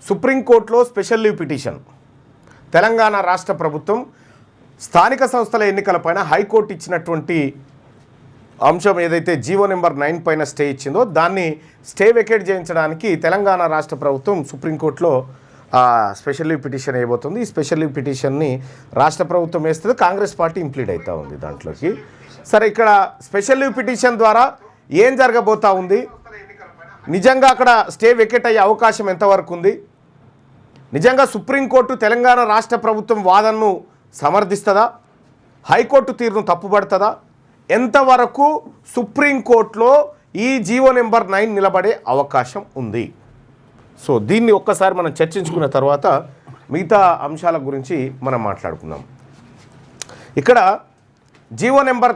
సుప్రీంకోర్టులో special leave petition. Telangana రాష్ట్ర ప్రభుత్వం స్థానిక సంస్థల ఎన్నికలపైన హైకోర్టు ఇచ్చినటువంటి అంశం ఏదైతే జీవో నెంబర్ 9 పైన స్టే ఇచ్చిందో దాన్ని స్టే వెకేట్ చేయించడానికి తెలంగాణ రాష్ట్ర ప్రభుత్వం సుప్రీంకోర్టులో స్పెషల్ లీవ్ పిటిషన్ వేయబోతుంది. ఈ స్పెషల్ లీవ్ పిటిషన్ని రాష్ట్ర ప్రభుత్వం వేస్తుంది, కాంగ్రెస్ పార్టీ ఇంప్లీడ్ అవుతూ ఉంది దాంట్లోకి. సరే, ఇక్కడ స్పెషల్ లీవ్ పిటిషన్ ద్వారా ఏం జరగబోతూ ఉంది, నిజంగా అక్కడ స్టే వెకేట్ అయ్యే అవకాశం ఎంతవరకు ఉంది, నిజంగా సుప్రీంకోర్టు తెలంగాణ రాష్ట్ర ప్రభుత్వం వాదనను సమర్థిస్తుందా, హైకోర్టు తీరును తప్పుపడుతుందా, ఎంతవరకు సుప్రీంకోర్టులో ఈ జీవో నెంబర్ 9 నిలబడే అవకాశం ఉంది. సో దీన్ని ఒక్కసారి మనం చర్చించుకున్న తర్వాత మిగతా అంశాల గురించి మనం మాట్లాడుకుందాం. ఇక్కడ జీవో నెంబర్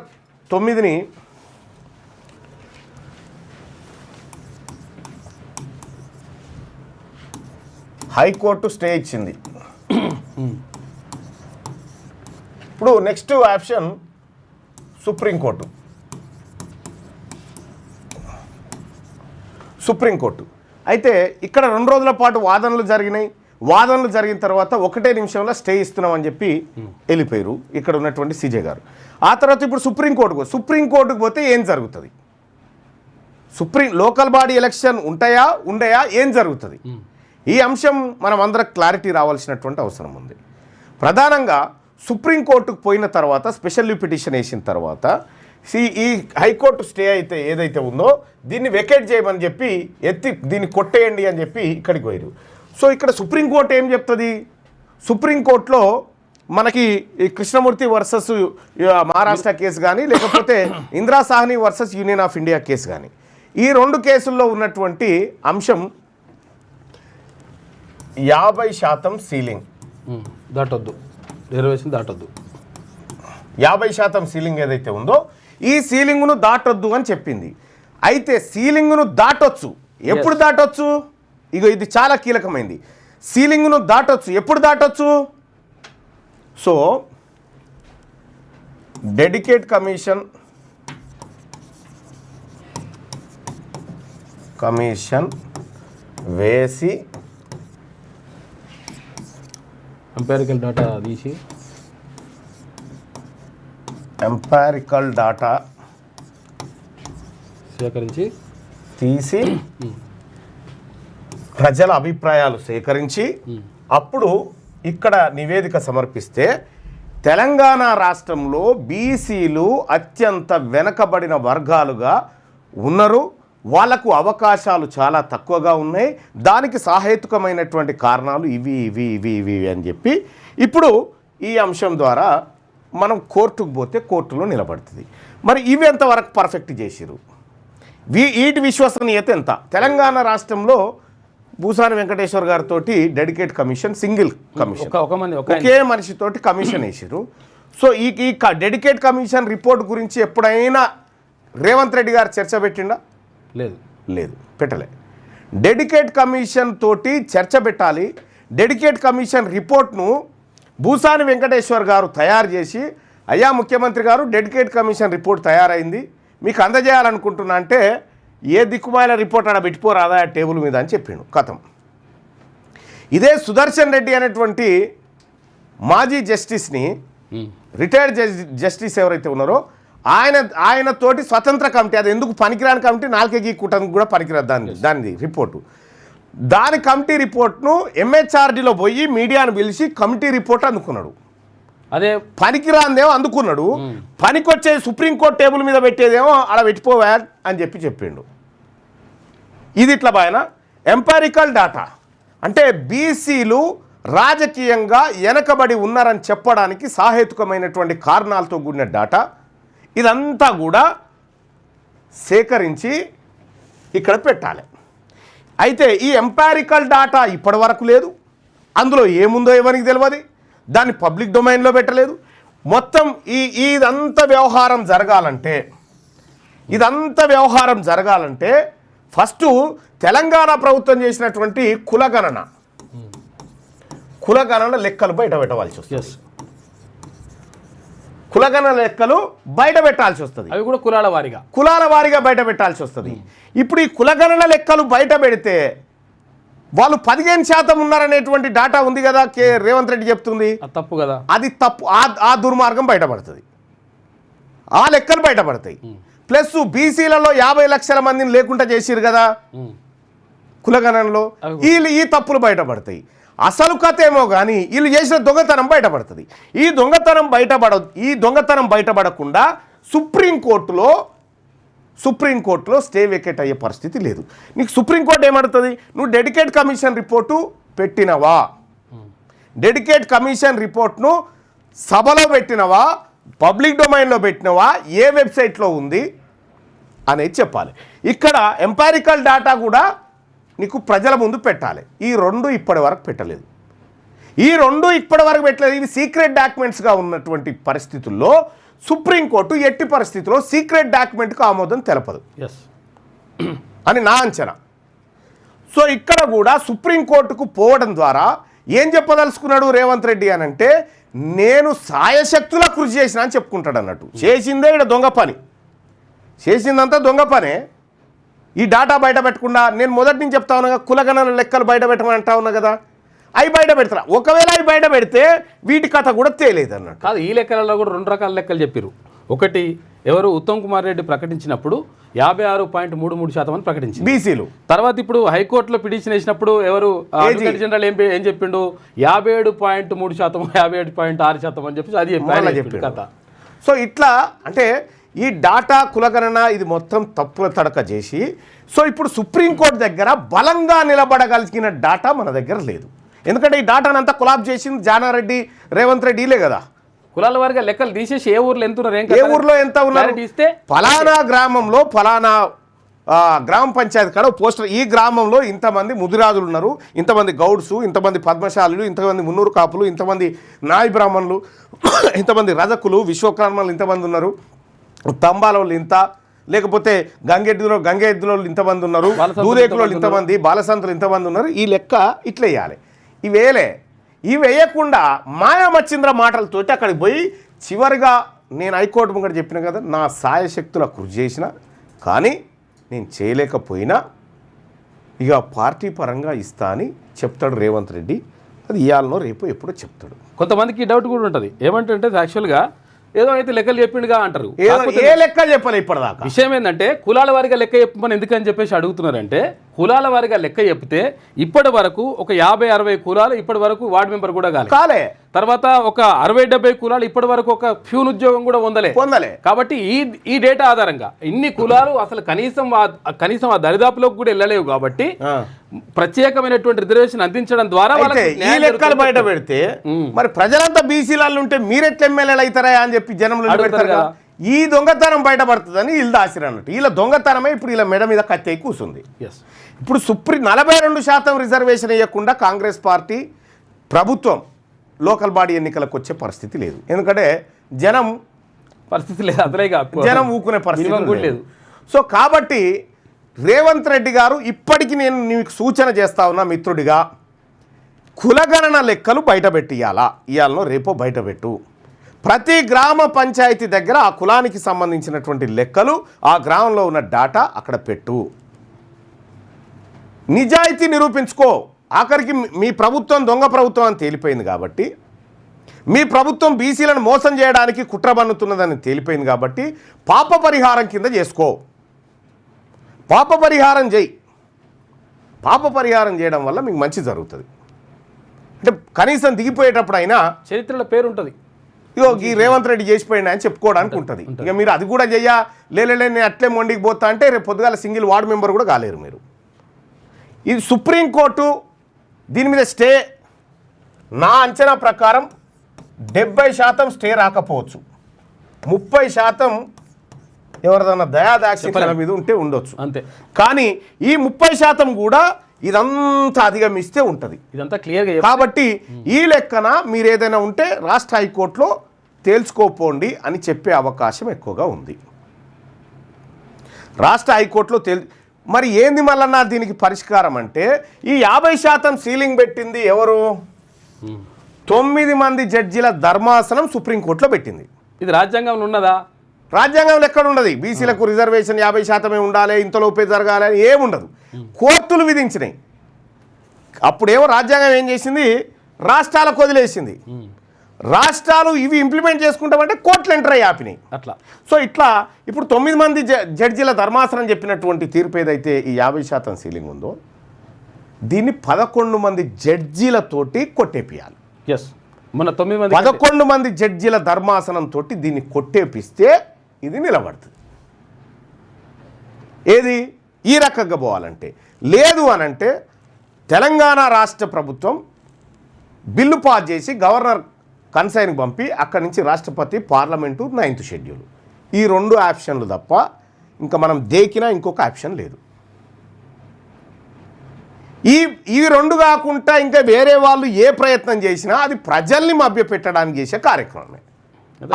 9ని హైకోర్టు స్టే ఇచ్చింది. ఇప్పుడు నెక్స్ట్ ఆప్షన్ సుప్రీంకోర్టు. అయితే ఇక్కడ 2 రోజుల పాటు వాదనలు జరిగినాయి. వాదనలు జరిగిన తర్వాత 1 నిమిషంలో స్టే ఇస్తున్నామని చెప్పి వెళ్ళిపోయారు ఇక్కడ ఉన్నటువంటి సీజే గారు. ఆ తర్వాత ఇప్పుడు సుప్రీంకోర్టుకు పోతే ఏం జరుగుతుంది, లోకల్ బాడీ ఎలక్షన్ ఉండయా, ఏం జరుగుతుంది, ఈ అంశం మనం అందరం క్లారిటీ రావాల్సినటువంటి అవసరం ఉంది. ప్రధానంగా సుప్రీంకోర్టుకు పోయిన తర్వాత స్పెషల్ లీవ్ పిటిషన్ వేసిన తర్వాత ఈ హైకోర్టు స్టే అయితే ఏదైతే ఉందో దీన్ని వెకేట్ చేయమని చెప్పి దీన్ని కొట్టేయండి అని చెప్పి ఇక్కడికి పోయారు. సో ఇక్కడ సుప్రీంకోర్టు ఏం చెప్తుంది, సుప్రీంకోర్టులో మనకి ఈ కృష్ణమూర్తి వర్సెస్ మహారాష్ట్ర కేసు కానీ లేకపోతే Indira Sawhney versus union of India case కానీ, ఈ 2 కేసుల్లో ఉన్నటువంటి అంశం 50% సీలింగ్ దాటొద్దు, రిజర్వేషన్ దాటొద్దు, 50% సీలింగ్ ఏదైతే ఉందో ఈ సీలింగ్ను దాటొద్దు అని చెప్పింది. అయితే సీలింగ్ను దాటొచ్చు, ఎప్పుడు దాటొచ్చు, ఇది చాలా కీలకమైంది. సీలింగ్ను దాటొచ్చు, ఎప్పుడు దాటొచ్చు, సో డెడికేట్ కమిషన్ వేసి ఎంపారికల్ డేటా తీసి ప్రజల అభిప్రాయాలు సేకరించి అప్పుడు ఇక్కడ నివేదిక సమర్పిస్తే తెలంగాణ రాష్ట్రంలో బీసీలు అత్యంత వెనకబడిన వర్గాలుగా ఉన్నారు, వాళ్లకు అవకాశాలు చాలా తక్కువగా ఉన్నాయి, దానికి సహేతుకమైనటువంటి కారణాలు ఇవి అని చెప్పి ఇప్పుడు ఈ అంశం ద్వారా మనం కోర్టుకు పోతే కోర్టులో నిలబడుతుంది. మరి ఇవి ఎంతవరకు పర్ఫెక్ట్ చేసిరు, వీటి విశ్వసనీయత ఎంత? తెలంగాణ రాష్ట్రంలో భూసాని వెంకటేశ్వర్ గారితో డెడికేట్ కమిషన్, సింగిల్ కమిషన్, ఒకే మనిషితోటి కమిషన్ వేసారు. సో ఈ డెడికేట్ కమిషన్ రిపోర్ట్ గురించి ఎప్పుడైనా రేవంత్ రెడ్డి గారు చర్చ పెట్టిండా? లేదు, పెట్టలే. డెడికేట్ కమిషన్ తోటి చర్చ పెట్టాలి. డెడికేట్ కమిషన్ రిపోర్ట్ను భూసాని వెంకటేశ్వర్ గారు తయారు చేసి, అయ్యా ముఖ్యమంత్రి గారు డెడికేట్ కమిషన్ రిపోర్ట్ తయారైంది, మీకు అందజేయాలనుకుంటున్నా అంటే, ఏ దిక్కుమాల రిపోర్ట్ ఆడ పెట్టిపోరాదా టేబుల్ మీద అని చెప్పిండు. కథం. ఇదే సుదర్శన్ రెడ్డి అనేటువంటి మాజీ జస్టిస్ని, రిటైర్డ్ జస్టిస్ ఎవరైతే ఉన్నారో ఆయనతోటి స్వతంత్ర కమిటీ, అది ఎందుకు పనికిరాని కమిటీ, 4 గీక్కుంటానికి కూడా పనికిరాదు దాని రిపోర్టు. దాని కమిటీ రిపోర్ట్ను MHRDలో పోయి మీడియాను పిలిచి కమిటీ రిపోర్ట్ అందుకున్నాడు. అదే పనికిరాందేమో అందుకున్నాడు, పనికొచ్చే సుప్రీంకోర్టు టేబుల్ మీద పెట్టేదేమో అలా పెట్టిపోవా అని చెప్పిండు. ఇది ఇట్లా బాయన ఎంపారికల్ డాటా అంటే బీసీలు రాజకీయంగా వెనకబడి ఉన్నారని చెప్పడానికి సహేతుకమైనటువంటి కారణాలతో కూడిన డాటా ఇదంతా కూడా సేకరించి ఇక్కడ పెట్టాలి. అయితే ఈ ఎంపారికల్ డాటా ఇప్పటి వరకు లేదు, అందులో ఏముందో ఎవరికి తెలియదు, దాన్ని పబ్లిక్ డొమైన్లో పెట్టలేదు. మొత్తం ఇదంతా వ్యవహారం జరగాలంటే ఫస్ట్ తెలంగాణ ప్రభుత్వం చేసినటువంటి కులగణన లెక్కలు బయట పెట్టవలసి వస్తుంది. కులగణన లెక్కలు బయట పెట్టాల్సి వస్తుంది, అవి కూడా కులాల వారీగా బయట పెట్టాల్సి వస్తుంది. ఇప్పుడు ఈ కులగణన లెక్కలు బయట పెడితే వాళ్ళు 15% ఉన్నారనేటువంటి డాటా ఉంది కదా, రేవంత్ రెడ్డి చెప్తుంది. అది తప్పు కదా, అది తప్పు. ఆ దుర్మార్గం బయటపడుతుంది, ఆ లెక్కలు బయటపడతాయి. ప్లస్ బీసీలలో 50 లక్షల మందిని లేకుండా చేసిరు కదా కులగణనలో, వీళ్ళు ఈ తప్పులు బయటపడతాయి. అసలు కథ ఏమో కానీ వీళ్ళు చేసిన దొంగతనం బయటపడుతుంది. ఈ దొంగతనం బయటపడకుండా సుప్రీంకోర్టులో స్టే వేకేట్ అయ్యే పరిస్థితి లేదు. నీకు సుప్రీంకోర్టు ఏమడుతుంది? నువ్వు డెడికేట్ కమిషన్ రిపోర్టు పెట్టినవా, డెడికేట్ కమిషన్ రిపోర్ట్ను సభలో పెట్టినవా, పబ్లిక్ డొమైన్లో పెట్టినవా, ఏ వెబ్సైట్లో ఉంది అనేది చెప్పాలి. ఇక్కడ ఎంపారికల్ డేటా కూడా నీకు ప్రజల ముందు పెట్టాలి. ఈ రెండు ఇప్పటి వరకు పెట్టలేదు. ఇవి సీక్రెట్ డాక్యుమెంట్స్గా ఉన్నటువంటి పరిస్థితుల్లో సుప్రీంకోర్టు ఎట్టి పరిస్థితుల్లో సీక్రెట్ డాక్యుమెంట్కు ఆమోదం తెలపదు అని నా అంచనా. సో ఇక్కడ కూడా సుప్రీంకోర్టుకు పోవడం ద్వారా ఏం చెప్పదలుచుకున్నాడు రేవంత్ రెడ్డి అని అంటే, నేను సాయశక్తులా కృషి చేసిన అని చెప్పుకుంటాడు అన్నట్టు. చేసిందే ఇక్కడ దొంగ పని, చేసిందంతా దొంగ పనే. ఈ డాటా బయట పెట్టకుండా నేను మొదటి నుంచి చెప్తా ఉన్నా, కులగణన లెక్కలు బయట పెట్టమని అంటా ఉన్నా కదా, అవి బయట పెడతారా? ఒకవేళ అవి బయట పెడితే వీటి కథ కూడా తేలేదు అన్నట్టు కాదు. ఈ లెక్కలలో కూడా 2 రకాల లెక్కలు చెప్పారు. ఒకటి, ఎవరు ఉత్తమ్ కుమార్ రెడ్డి ప్రకటించినప్పుడు 56.33% అని ప్రకటించింది బీసీలు. తర్వాత ఇప్పుడు హైకోర్టులో పిటిషన్ వేసినప్పుడు ఎవరు అడ్వకేట్ జనరల్ ఏం చెప్పిండు? 57.3%, 57.6% అని చెప్పి అది చెప్పి కథ. సో ఇట్లా అంటే ఈ డాటా కులగణన ఇది మొత్తం తప్పుల తడక చేసి, సో ఇప్పుడు సుప్రీంకోర్టు దగ్గర బలంగా నిలబడగలిగిన డాటా మన దగ్గర లేదు. ఎందుకంటే ఈ డాటాను అంతా కొలాబ్ చేసింది జానారెడ్డి, రేవంత్ రెడ్డిలే కదా. కులాల వారిగా లెక్కలు తీసేసి ఏ ఊర్లో ఎంత ఉన్నారు, ఏ ఊర్లో ఎంత ఉన్నారు ఇస్తే ఫలానా గ్రామంలో ఫలానా గ్రామ పంచాయతీ కాడ పోస్టర్, ఈ గ్రామంలో ఇంతమంది ముదిరాజులు ఉన్నారు, ఇంతమంది గౌడ్సు, ఇంతమంది పద్మశాలులు, ఇంతమంది మున్నూరు కాపులు, ఇంతమంది నాయి బ్రాహ్మణులు, ఇంతమంది రజకులు, విశ్వకర్మలు ఇంతమంది ఉన్నారు, తంబాలోళ్ళు ఇంత, లేకపోతే గంగెద్దులో ఇంతమంది ఉన్నారు, దూరేకులో ఇంతమంది, బాలసంతులు ఇంతమంది ఉన్నారు. ఈ లెక్క ఇట్లా వేయాలి. ఇవి వేయకుండా మాయామచ్చింద్ర మాటలతోటి అక్కడికి పోయి చివరిగా నేను హైకోర్టు ముంగట చెప్పిన కదా, నా సాయశక్తుల కృషి చేసిన కానీ నేను చేయలేకపోయినా ఇక పార్టీ పరంగా ఇస్తా అని చెప్తాడు రేవంత్ రెడ్డి. అది ఇవాళనో రేపు ఎప్పుడో చెప్తాడు. కొంతమందికి డౌట్ కూడా ఉంటుంది, ఏమంటే యాక్చువల్గా ఏదో అయితే లెక్కలు చెప్పిండుగా అంటారు. ఏ లెక్కలు చెప్పాలి ఇప్పటిదాకా? విషయం ఏంటంటే కులాల వారిగా లెక్క చెప్పమని ఎందుకని చెప్పేసి అడుగుతున్నారంటే, కులాల వారిగా లెక్క చెప్తే ఇప్పటి వరకు ఒక 50-60 కులాలు ఇప్పటి వరకు వార్డు మెంబర్ కూడా కాలే. తర్వాత ఒక 60-70 కులాలు ఇప్పటి వరకు ఒక ఫ్యూన్ ఉద్యోగం కూడా పొందలే. కాబట్టి ఈ డేటా ఆధారంగా ఇన్ని కులాలు అసలు కనీసం ఆ దరిదాపులోకి కూడా వెళ్ళలేవు. కాబట్టి ప్రత్యేకమైనటువంటి రిజర్వేషన్ అందించడం ద్వారా ఈ లెక్కలు బయట పెడితే మరి ప్రజలంతా బీసీలలో ఉంటే మీరెట్లా ఎమ్మెల్యేలు అవుతారా అని చెప్పి జనంలో పెడతారు కదా. ఈ దొంగతనం బయటపడుతుందని వీళ్ళు దాసిరు అన్నట్టు. వీళ్ళ దొంగతనమే ఇప్పుడు వీళ్ళ మెడ మీద కత్తి కూర్చుంది. ఇప్పుడు 42% రిజర్వేషన్ ఇవ్వకుండా కాంగ్రెస్ పార్టీ ప్రభుత్వం లోకల్ బాడీ ఎన్నికలకు వచ్చే పరిస్థితి లేదు. ఎందుకంటే జనం ఊకునే పరిస్థితి లేదు. సో కాబట్టి రేవంత్ రెడ్డి గారు ఇప్పటికీ నేను నీకు సూచన చేస్తా ఉన్నా మిత్రుడిగా, కులగణన లెక్కలు బయటపెట్టి ఇవాళనో రేపో బయటపెట్టు. ప్రతి గ్రామ పంచాయతీ దగ్గర ఆ కులానికి సంబంధించినటువంటి లెక్కలు, ఆ గ్రామంలో ఉన్న డాటా అక్కడ పెట్టు. నిజాయితీ నిరూపించుకో. ఆఖరికి మీ ప్రభుత్వం దొంగ ప్రభుత్వం అని తేలిపోయింది కాబట్టి, మీ ప్రభుత్వం బీసీలను మోసం చేయడానికి కుట్ర బన్నుతున్నదని తేలిపోయింది కాబట్టి పాప పరిహారం కింద చేసుకో. పాప పరిహారం చేయి. పాప పరిహారం చేయడం వల్ల మీకు మంచి జరుగుతుంది. అంటే కనీసం దిగిపోయేటప్పుడు అయినా చరిత్రలో పేరు ఉంటుంది, ఇగో ఈ రేవంత్ రెడ్డి చేసిపోయినా అని చెప్పుకోవడానికి ఉంటుంది. ఇక మీరు అది కూడా లేలే నేను అట్లే మొండికి పోతా అంటే రేపు పొద్దుగాల సింగిల్ వార్డు మెంబర్ కూడా కాలేరు మీరు. ఇది సుప్రీంకోర్టు దీని మీద స్టే నా అంచనా ప్రకారం 70% స్టే రాకపోవచ్చు, 30% ఎవరిదన్నా దయాదాక్షిణ్యాల మీద ఉంటే ఉండొచ్చు అంతే. కానీ ఈ 30% కూడా ఇదంతా అధిగమిస్తే ఉంటుంది. ఇదంతా క్లియర్గా. కాబట్టి ఈ లెక్కన మీరు ఏదైనా ఉంటే రాష్ట్ర హైకోర్టులో తేల్చుకోపోండి అని చెప్పే అవకాశం ఎక్కువగా ఉంది. రాష్ట్ర హైకోర్టులో మరి ఏంది మళ్ళన్నా దీనికి పరిష్కారం అంటే, ఈ 50% సీలింగ్ పెట్టింది ఎవరు? 9 మంది జడ్జిల ధర్మాసనం సుప్రీంకోర్టులో పెట్టింది. ఇది రాజ్యాంగంలో ఉన్నదా? రాజ్యాంగంలో ఎక్కడ ఉండదు. బీసీలకు రిజర్వేషన్ 50% ఉండాలి, ఇంతలోపే జరగాలి అని ఏముండదు. కోర్టులు విధించినాయి. అప్పుడేమో రాజ్యాంగం ఏం చేసింది, రాష్ట్రాలకు వదిలేసింది. రాష్ట్రాలు ఇవి ఇంప్లిమెంట్ చేసుకుంటామంటే కోర్టులు ఎంటర్ అయ్యి ఆపినాయి. అట్లా సో ఇట్లా ఇప్పుడు 9 మంది జడ్జీల ధర్మాసనం చెప్పినటువంటి తీర్పు ఏదైతే ఈ 50% సీలింగ్ ఉందో దీన్ని 11 మంది జడ్జీలతోటి కొట్టేపియాలి. ఎస్, మన 9 మంది 11 మంది జడ్జీల ధర్మాసనం తోటి దీన్ని కొట్టేపిస్తే ఇది నిలబడుతుంది. ఏది ఈ రకంగా పోవాలంటే, లేదు అనంటే తెలంగాణ రాష్ట్ర ప్రభుత్వం బిల్లు పాస్ చేసి గవర్నర్ కన్సైన్కి పంపి అక్కడి నుంచి రాష్ట్రపతి, పార్లమెంటు 9th షెడ్యూల్, ఈ 2 ఆప్షన్లు తప్ప ఇంకా మనం దేకినా ఇంకొక ఆప్షన్ లేదు. ఈ 2 కాకుండా ఇంకా వేరే వాళ్ళు ఏ ప్రయత్నం చేసినా అది ప్రజల్ని మభ్యపెట్టడానికి చేసే కార్యక్రమమే,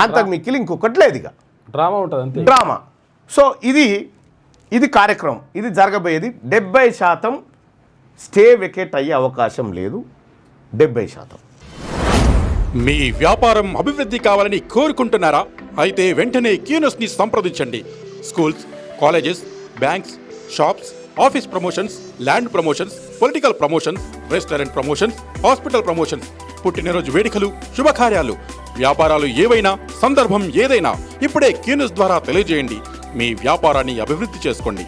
అంతకు మిక్కిలి ఇంకొకటి లేదు. ఇక డ్రామా ఉంటుంది అంతే, డ్రామా. సో ఇది కార్యక్రమం, ఇది జరగబోయేది. 70% స్టే వెకేట్ అయ్యే అవకాశం లేదు. 70%. మీ వ్యాపారం అభివృద్ధి కావాలని కోరుకుంటున్నారా? అయితే వెంటనే క్యూనస్ని సంప్రదించండి. Schools, colleges, banks, shops, office promotions, land promotions, political promotions, restaurant promotions, hospital promotions, పుట్టినరోజు వేడుకలు, శుభకార్యాలు, వ్యాపారాలు ఏవైనా, సందర్భం ఏదైనా ఇప్పుడే క్యూనస్ ద్వారా తెలియజేయండి. మీ వ్యాపారాన్ని అభివృద్ధి చేసుకోండి.